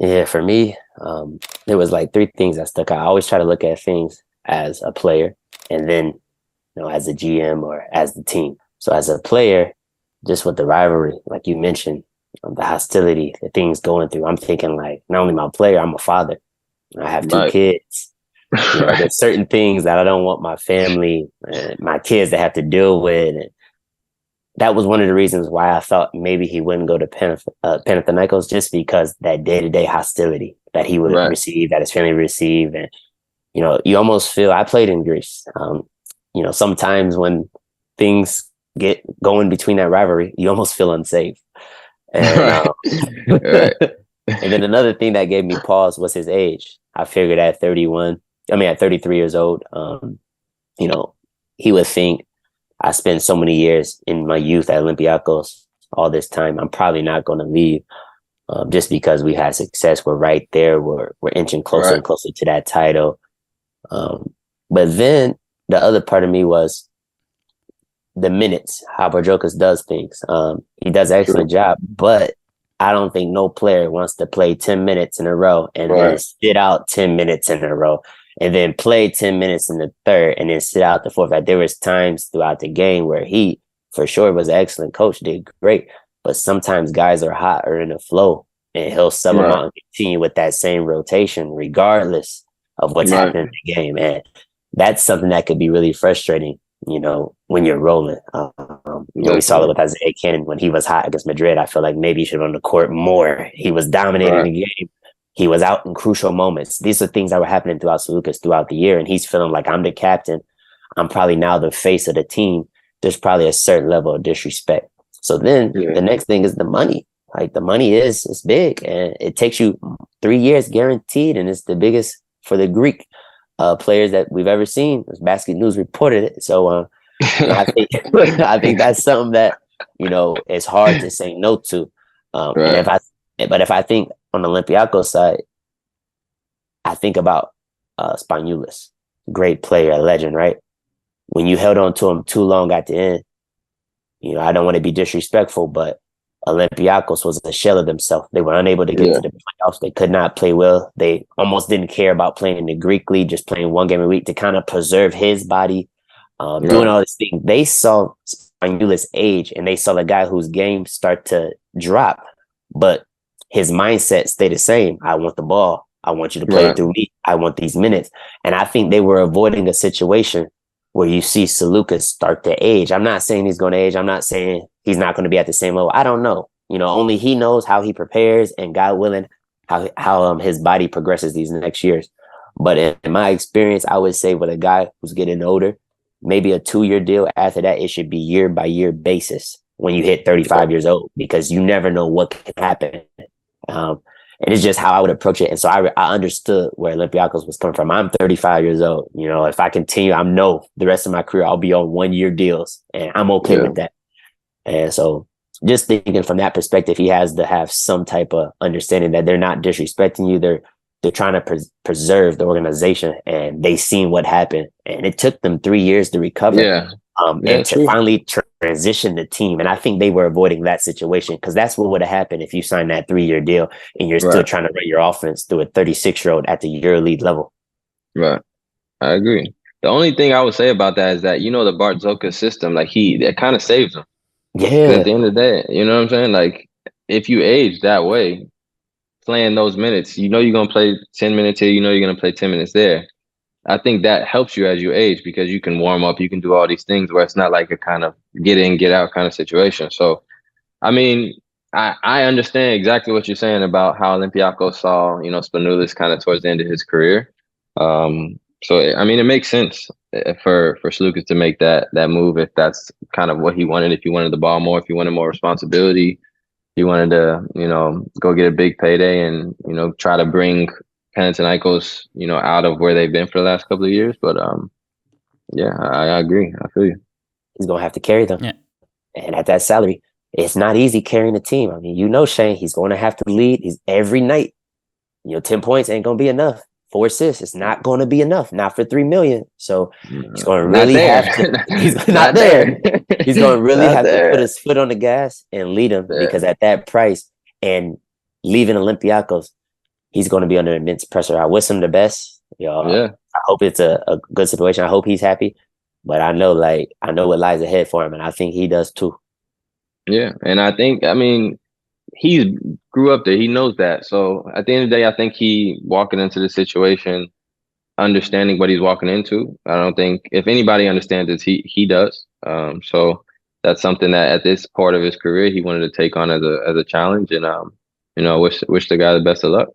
Yeah, for me, there was like three things that stuck out. I always try to look at things as a player and then, as a GM or as the team. So as a player, just with the rivalry, like you mentioned, the hostility, the things going through, I'm thinking like, not only my player, I'm a father. I have two Right. kids. Right. There's certain things that I don't want my family, my kids to have to deal with. And that was one of the reasons why I thought maybe he wouldn't go to Panathinaikos, just because that day-to-day hostility that he would Right. receive, that his family would receive. And, you almost feel, I played in Greece. Sometimes when things get going between that rivalry, you almost feel unsafe. And, Right. Right. and then another thing that gave me pause was his age. I figured at 33 years old, you know, he would think, I spent so many years in my youth at Olympiacos, all this time, I'm probably not going to leave, just because we had success. We're right there. We're inching closer Right. and closer to that title. But then the other part of me was the minutes, how Barjokas does things. He does an True. excellent job, but I don't think no player wants to play 10 minutes in a row and then Right. sit out 10 minutes in a row and then play 10 minutes in the third and then sit out the fourth. Like, there was times throughout the game where he, for sure, was an excellent coach, did great. But sometimes guys are hot or in the flow and he'll sub them Right. out and continue with that same rotation, regardless of what's Right. happening in the game. And that's something that could be really frustrating, when you're rolling. We saw it Definitely. with Isaiah Cannon when he was hot against Madrid. I feel like maybe he should have on the court more. He was dominating Right. the game. He was out in crucial moments. These are things that were happening throughout Sloukas throughout the year. And he's feeling like, I'm the captain. I'm probably now the face of the team. There's probably a certain level of disrespect. So then Yeah. the next thing is the money. Like, the money is big, and it takes you 3 years guaranteed. And it's the biggest for the Greek players that we've ever seen. Basket News reported it. So, I think I think that's something that is hard to say no to. And Right. if I think on the Olympiacos side, I think about Spanulis, great player, a legend, right? When you held on to him too long at the end, I don't want to be disrespectful, but Olympiacos was a shell of themselves. They were unable to get Yeah. to the playoffs. They could not play well. They almost didn't care about playing in the Greek league, just playing one game a week to kind of preserve his body, doing Right. all this thing. They saw Spanulis age, and they saw a guy whose game start to drop, but his mindset stayed the same. I want the ball. I want you to play it Right. through me. I want these minutes. And I think they were avoiding a situation where you see Sloukas start to age. I'm not saying he's going to age. I'm not saying he's not going to be at the same level. I don't know. Only he knows how he prepares, and God willing, how his body progresses these next years. But in my experience, I would say with a guy who's getting older, maybe a 2-year deal. After that, it should be year by year basis when you hit Yeah. 35 years old, because you never know what can happen. Um, and it's just how I would approach it. And so I understood where Olympiacos was coming from. I'm 35 years old. If I continue, I know the rest of my career I'll be on 1-year deals, and I'm okay Yeah. with that. And so, just thinking from that perspective, he has to have some type of understanding that they're not disrespecting you. They're trying to preserve the organization, and they seen what happened, and it took them 3 years to recover, Yeah. Yeah. and to True. finally transition the team. And I think they were avoiding that situation, because that's what would have happened if you signed that 3-year deal and you're still Right. trying to run your offense through a 36-year-old at the EuroLeague level. Right. I agree. The only thing I would say about that is that the Barzoka system, like that kind of saves him. Because at Yeah, the end of the day, you know what I'm saying? Like, if you age that way, playing those minutes, you're gonna play 10 minutes here, you're gonna play 10 minutes there. I think that helps you as you age because you can warm up, you can do all these things where it's not like a kind of get in, get out kind of situation. So I mean, I understand exactly what you're saying about how Olympiacos saw, Spanulis kind of towards the end of his career. So I mean, it makes sense for Sloukas to make that move if that's kind of what he wanted. If he wanted the ball more, if he wanted more responsibility, he wanted to, go get a big payday and try to bring Panathinaikos, out of where they've been for the last couple of years. But yeah, I agree. I feel you. he's going to have to carry them. Yeah. And at that salary, it's not easy carrying a team. I mean, Shane, he's going to have to lead. He's every night. 10 points ain't going to be enough. 4 assists, it's not going to be enough. Not for 3 million. So he's going to Not really there. have to. He's not Not there. there. He's going to really Not have to put there. his foot on the gas and lead him, Yeah. because at that price and leaving Olympiacos, he's going to be under immense pressure. I wish him the best. Yeah. I hope it's a good situation. I hope he's happy. But I know what lies ahead for him, and I think he does too. Yeah. And I think, I mean, he grew up there. He knows that. So at the end of the day, I think he walking into the situation, understanding what he's walking into. I don't think if anybody understands it, he does. So that's something that at this part of his career he wanted to take on as a challenge, and wish the guy the best of luck.